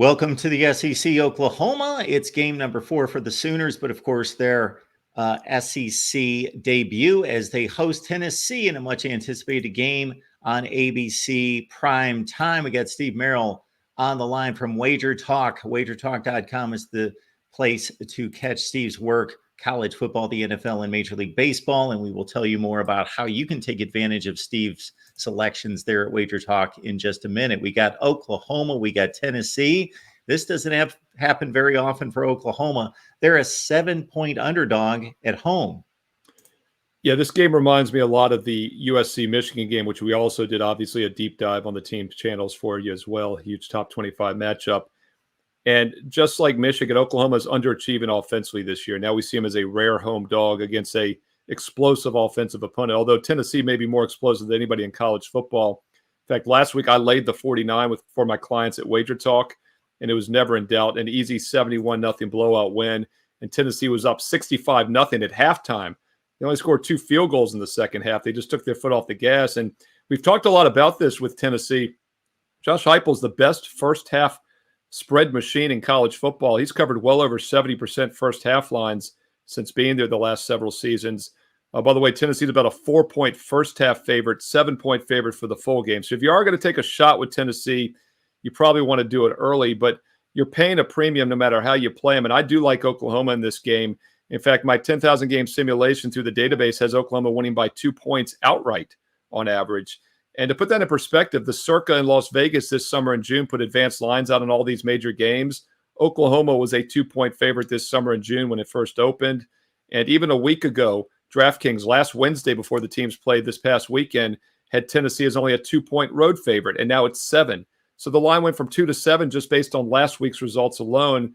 Welcome to the SEC Oklahoma. It's game number 4 for the Sooners, but of course their SEC debut as they host Tennessee in a much anticipated game on ABC prime time. We got Steve Merrill on the line from Wager Talk. WagerTalk.com is the place to catch Steve's work, college football, the NFL, and Major League Baseball. And we will tell you more about how you can take advantage of Steve's selections there at Wager Talk in just a minute. We got Oklahoma, we got Tennessee. This doesn't happen very often for Oklahoma. They're a 7-point underdog at home. Yeah, this game reminds me a lot of the USC-Michigan game, which we also did, obviously, a deep dive on the team's channels for you as well. Huge top 25 matchup. And just like Michigan, Oklahoma is underachieving offensively this year. Now we see them as a rare home dog against a explosive offensive opponent, although Tennessee may be more explosive than anybody in college football. In fact, last week I laid the 49 for my clients at Wager Talk, and it was never in doubt. An easy 71-0 blowout win, and Tennessee was up 65-0 at halftime. They only scored 2 field goals in the second half. They just took their foot off the gas, and we've talked a lot about this with Tennessee. Josh Heupel's the best first-half spread machine in college football. He's covered well over 70% first-half lines since being there the last several seasons. By the way, Tennessee's about a 4-point first-half favorite, 7-point favorite for the full game. So if you are going to take a shot with Tennessee, you probably want to do it early, but you're paying a premium no matter how you play them. And I do like Oklahoma in this game. In fact, my 10,000 game simulation through the database has Oklahoma winning by 2 points outright on average. And to put that in perspective, the Circa in Las Vegas this summer in June put advanced lines out on all these major games. Oklahoma was a 2-point favorite this summer in June when it first opened. And even a week ago, DraftKings last Wednesday before the teams played this past weekend had Tennessee as only a 2-point road favorite, and now it's 7. So the line went from 2 to 7 just based on last week's results alone.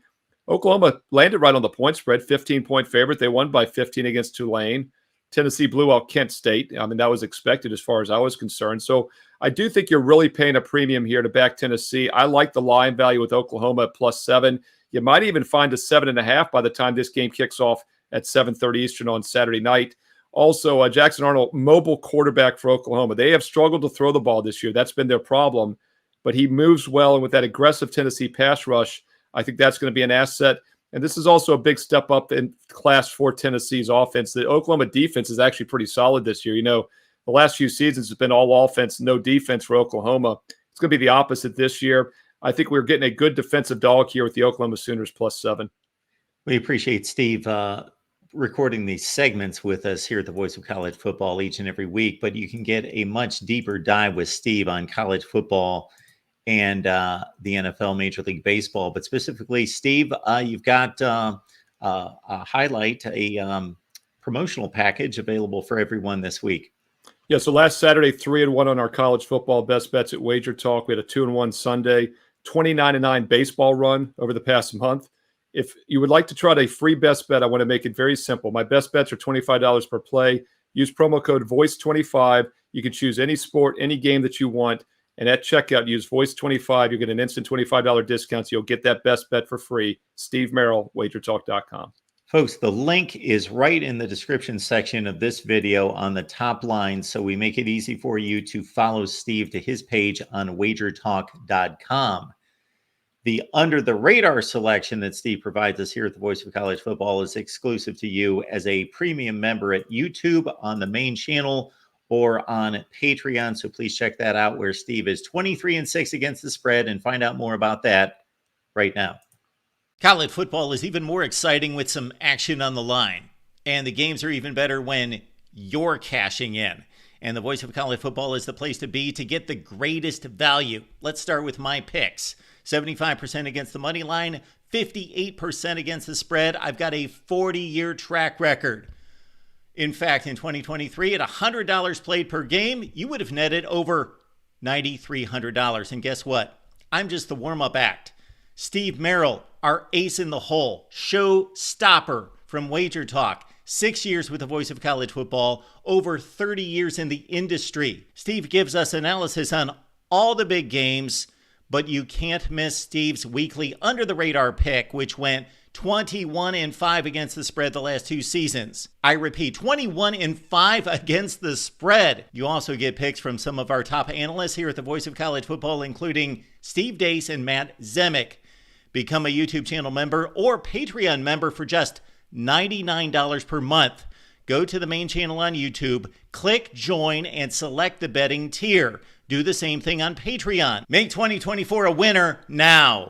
Oklahoma landed right on the point spread, 15-point favorite. They won by 15 against Tulane. Tennessee blew out Kent State. I mean, that was expected as far as I was concerned. So I do think you're really paying a premium here to back Tennessee. I like the line value with Oklahoma at +7. You might even find a 7.5 by the time this game kicks off at 7:30 Eastern on Saturday night. Also, Jackson Arnold, mobile quarterback for Oklahoma. They have struggled to throw the ball this year. That's been their problem. But he moves well, and with that aggressive Tennessee pass rush, I think that's going to be an asset. And this is also a big step up in class for Tennessee's offense. The Oklahoma defense is actually pretty solid this year. You know, the last few seasons has been all offense, no defense for Oklahoma. It's going to be the opposite this year. I think we're getting a good defensive dog here with the Oklahoma Sooners +7. We appreciate Steve recording these segments with us here at the Voice of College Football each and every week, but you can get a much deeper dive with Steve on college football and the NFL, Major League Baseball. But specifically, Steve, you've got a highlight, a promotional package available for everyone this week. Yeah, so last Saturday, 3-1 on our college football best bets at Wager Talk. We had a 2-1 Sunday, 29-9 baseball run over the past month. If you would like to try a free best bet, I want to make it very simple. My best bets are $25 per play. Use promo code VOICE25. You can choose any sport, any game that you want. And at checkout, use VOICE25. You get an instant $25 discount, so you'll get that best bet for free. Steve Merrill, WagerTalk.com. Folks, the link is right in the description section of this video on the top line, so we make it easy for you to follow Steve to his page on WagerTalk.com. The Under the Radar selection that Steve provides us here at the Voice of College Football is exclusive to you as a premium member at YouTube on the main channel or on Patreon. So please check that out, where Steve is 23-6 against the spread, and find out more about that right now. College football is even more exciting with some action on the line, and the games are even better when you're cashing in. And the Voice of College Football is the place to be to get the greatest value. Let's start with my picks. 75% against the money line, 58% against the spread. I've got a 40-year track record. In fact, in 2023, at $100 played per game, you would have netted over $9,300. And guess what? I'm just the warm-up act. Steve Merrill, our ace in the hole, show stopper from Wager Talk. 6 years with the Voice of College Football, over 30 years in the industry. Steve gives us analysis on all the big games, but you can't miss Steve's weekly Under the Radar pick, which went 21-5 against the spread the last 2 seasons. I repeat, 21-5 against the spread. You also get picks from some of our top analysts here at the Voice of College Football, including Steve Dace and Matt Zemek. Become a YouTube channel member or Patreon member for just $99 per month. Go to the main channel on YouTube, click join, and select the betting tier. Do the same thing on Patreon. Make 2024 a winner now.